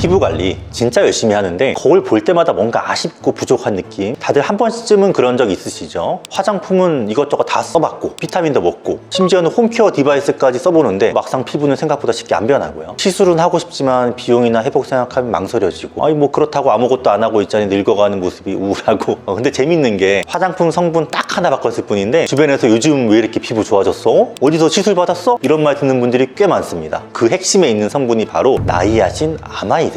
피부 관리 진짜 열심히 하는데 거울 볼 때마다 뭔가 아쉽고 부족한 느낌, 다들 한 번쯤은 그런 적 있으시죠? 화장품은 이것저것 다 써봤고 비타민도 먹고 심지어는 홈케어 디바이스까지 써보는데 막상 피부는 생각보다 쉽게 안 변하고요. 시술은 하고 싶지만 비용이나 회복 생각하면 망설여지고, 아니 뭐 그렇다고 아무것도 안 하고 있자니 늙어가는 모습이 우울하고 근데 재밌는 게 화장품 성분 딱 하나 바꿨을 뿐인데 주변에서 요즘 왜 이렇게 피부 좋아졌어? 어디서 시술 받았어? 이런 말 듣는 분들이 꽤 많습니다. 그 핵심에 있는 성분이 바로 나이아신 아마이드입니다.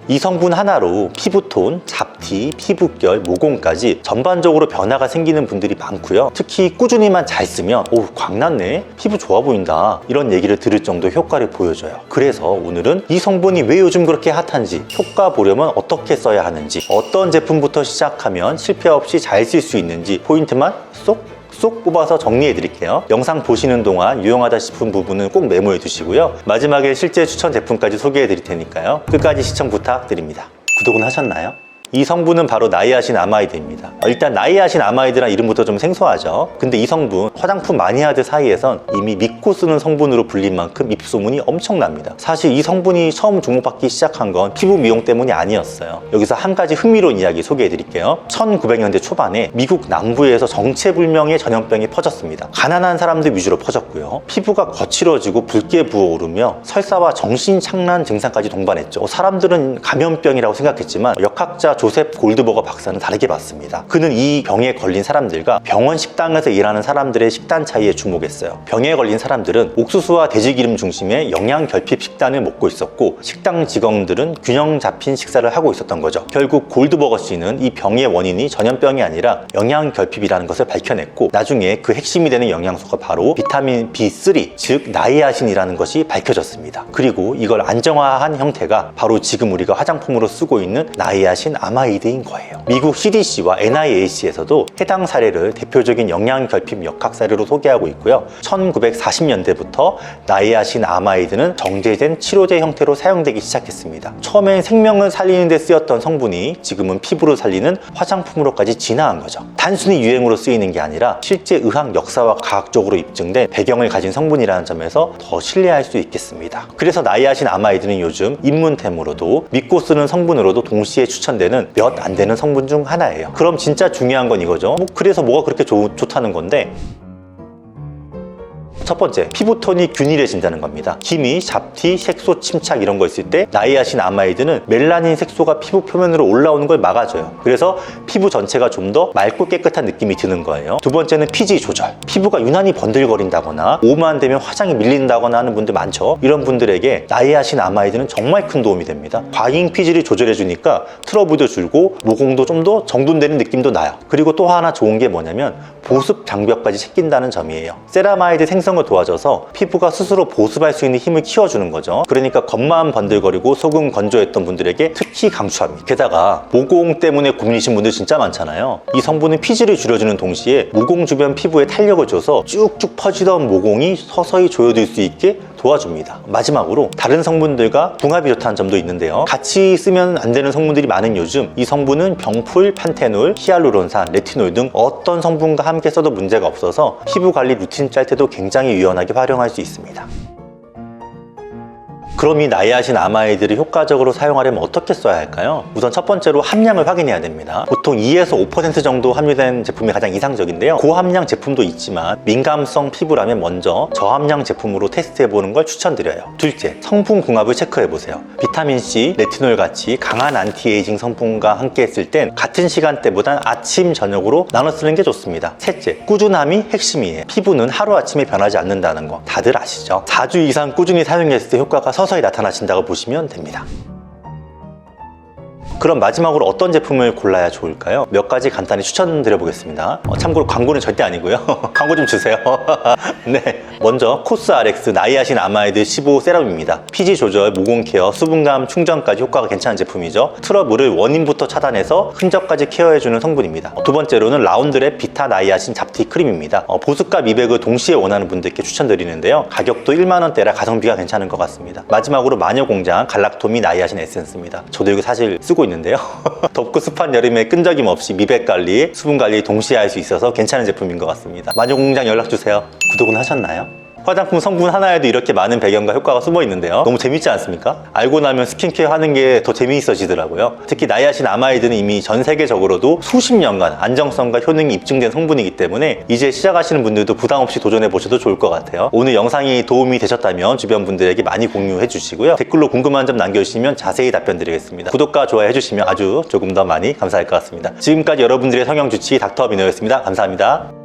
이 성분 하나로 피부톤, 잡티, 피부결, 모공까지 전반적으로 변화가 생기는 분들이 많고요. 특히 꾸준히만 잘 쓰면 오, 광났네, 피부 좋아 보인다, 이런 얘기를 들을 정도 효과를 보여줘요. 그래서 오늘은 이 성분이 왜 요즘 그렇게 핫한지, 효과 보려면 어떻게 써야 하는지, 어떤 제품부터 시작하면 실패 없이 잘 쓸 수 있는지 포인트만 쏙 뽑아서 정리해 드릴게요. 영상 보시는 동안 유용하다 싶은 부분은 꼭 메모해 두시고요. 마지막에 실제 추천 제품까지 소개해 드릴 테니까요. 끝까지 시청 부탁드립니다. 구독은 하셨나요? 이 성분은 바로 나이아신 아마이드입니다. 일단 나이아신 아마이드란 이름부터 좀 생소하죠. 근데 이 성분 화장품 마니아들 사이에선 이미 믿고 쓰는 성분으로 불린 만큼 입소문이 엄청납니다. 사실 이 성분이 처음 주목받기 시작한 건 피부 미용 때문이 아니었어요. 여기서 한 가지 흥미로운 이야기 소개해 드릴게요. 1900년대 초반에 미국 남부에서 정체불명의 전염병이 퍼졌습니다. 가난한 사람들 위주로 퍼졌고요. 피부가 거칠어지고 붉게 부어오르며 설사와 정신착란 증상까지 동반했죠. 사람들은 감염병이라고 생각했지만 역학자 조셉 골드버거 박사는 다르게 봤습니다. 그는 이 병에 걸린 사람들과 병원 식당에서 일하는 사람들의 식단 차이에 주목했어요. 병에 걸린 사람들은 옥수수와 돼지기름 중심의 영양결핍 식단을 먹고 있었고, 식당 직원들은 균형 잡힌 식사를 하고 있었던 거죠. 결국 골드버거 씨는 이 병의 원인이 전염병이 아니라 영양결핍이라는 것을 밝혀냈고, 나중에 그 핵심이 되는 영양소가 바로 비타민 B3, 즉 나이아신이라는 것이 밝혀졌습니다. 그리고 이걸 안정화한 형태가 바로 지금 우리가 화장품으로 쓰고 있는 나이아신 아마이드인 거예요. 미국 CDC와 NIH에서도 해당 사례를 대표적인 영양결핍 역학 사례로 소개하고 있고요. 1940년대부터 나이아신 아마이드는 정제된 치료제 형태로 사용되기 시작했습니다. 처음엔 생명을 살리는 데 쓰였던 성분이 지금은 피부를 살리는 화장품으로까지 진화한 거죠. 단순히 유행으로 쓰이는 게 아니라 실제 의학 역사와 과학적으로 입증된 배경을 가진 성분이라는 점에서 더 신뢰할 수 있겠습니다. 그래서 나이아신 아마이드는 요즘 입문템으로도 믿고 쓰는 성분으로도 동시에 추천되는 몇 안 되는 성분 중 하나예요. 그럼 진짜 중요한 건 이거죠. 그래서 뭐가 그렇게 좋다는 건데, 첫 번째, 피부톤이 균일해진다는 겁니다. 기미, 잡티, 색소 침착 이런 거 있을 때 나이아신 아마이드는 멜라닌 색소가 피부 표면으로 올라오는 걸 막아줘요. 그래서 피부 전체가 좀 더 맑고 깨끗한 느낌이 드는 거예요. 두 번째는 피지 조절. 피부가 유난히 번들거린다거나 오후만 되면 화장이 밀린다거나 하는 분들 많죠. 이런 분들에게 나이아신 아마이드는 정말 큰 도움이 됩니다. 과잉 피지를 조절해주니까 트러블도 줄고 모공도 좀 더 정돈되는 느낌도 나요. 그리고 또 하나 좋은 게 뭐냐면 보습 장벽까지 챙긴다는 점이에요. 세라마이드 생성을 도와줘서 피부가 스스로 보습할 수 있는 힘을 키워주는 거죠. 그러니까 겉만 번들거리고 속은 건조했던 분들에게 특히 강추합니다. 게다가 모공 때문에 고민이신 분들 진짜 많잖아요. 이 성분은 피지를 줄여주는 동시에 모공 주변 피부에 탄력을 줘서 쭉쭉 퍼지던 모공이 서서히 조여들 수 있게 도와줍니다. 마지막으로 다른 성분들과 궁합이 좋다는 점도 있는데요. 같이 쓰면 안 되는 성분들이 많은 요즘, 이 성분은 병풀, 판테놀, 히알루론산, 레티놀 등 어떤 성분과 함께 써도 문제가 없어서 피부 관리 루틴 짤 때도 굉장히 유연하게 활용할 수 있습니다. 그럼 이 나이아신 아마이드를 효과적으로 사용하려면 어떻게 써야 할까요? 우선 첫 번째로 함량을 확인해야 됩니다. 보통 2에서 5% 정도 함유된 제품이 가장 이상적인데요. 고함량 제품도 있지만 민감성 피부라면 먼저 저함량 제품으로 테스트해보는 걸 추천드려요. 둘째, 성분 궁합을 체크해보세요. 비타민C, 레티놀 같이 강한 안티에이징 성분과 함께 했을 땐 같은 시간대보단 아침, 저녁으로 나눠 쓰는 게 좋습니다. 셋째, 꾸준함이 핵심이에요. 피부는 하루아침에 변하지 않는다는 거 다들 아시죠? 4주 이상 꾸준히 사용했을 때 효과가 서서히 나타나신다고 보시면 됩니다. 그럼 마지막으로 어떤 제품을 골라야 좋을까요? 몇 가지 간단히 추천드려 보겠습니다. 참고로 광고는 절대 아니고요. 광고 좀 주세요. 네, 먼저 코스RX 나이아신 아마이드 15 세럼입니다. 피지 조절, 모공 케어, 수분감 충전까지 효과가 괜찮은 제품이죠. 트러블을 원인부터 차단해서 흔적까지 케어해주는 성분입니다. 두 번째로는 라운드랩 비타 나이아신 잡티 크림입니다. 보습과 미백을 동시에 원하는 분들께 추천드리는데요. 가격도 1만원대라 가성비가 괜찮은 것 같습니다. 마지막으로 마녀공장 갈락토미 나이아신 에센스입니다. 저도 이거 사실 쓰고 있는데요. 덥고 습한 여름에 끈적임 없이 미백 관리, 수분 관리 동시에 할 수 있어서 괜찮은 제품인 것 같습니다. 마녀공장 연락 주세요. 구독은 하셨나요? 화장품 성분 하나에도 이렇게 많은 배경과 효과가 숨어 있는데요. 너무 재밌지 않습니까? 알고 나면 스킨케어 하는 게 더 재미있어지더라고요. 특히 나이아신 아마이드는 이미 전 세계적으로도 수십 년간 안정성과 효능이 입증된 성분이기 때문에 이제 시작하시는 분들도 부담 없이 도전해 보셔도 좋을 것 같아요. 오늘 영상이 도움이 되셨다면 주변 분들에게 많이 공유해 주시고요. 댓글로 궁금한 점 남겨주시면 자세히 답변 드리겠습니다. 구독과 좋아요 해주시면 아주 조금 더 많이 감사할 것 같습니다. 지금까지 여러분들의 성형 주치 닥터 민호였습니다. 감사합니다.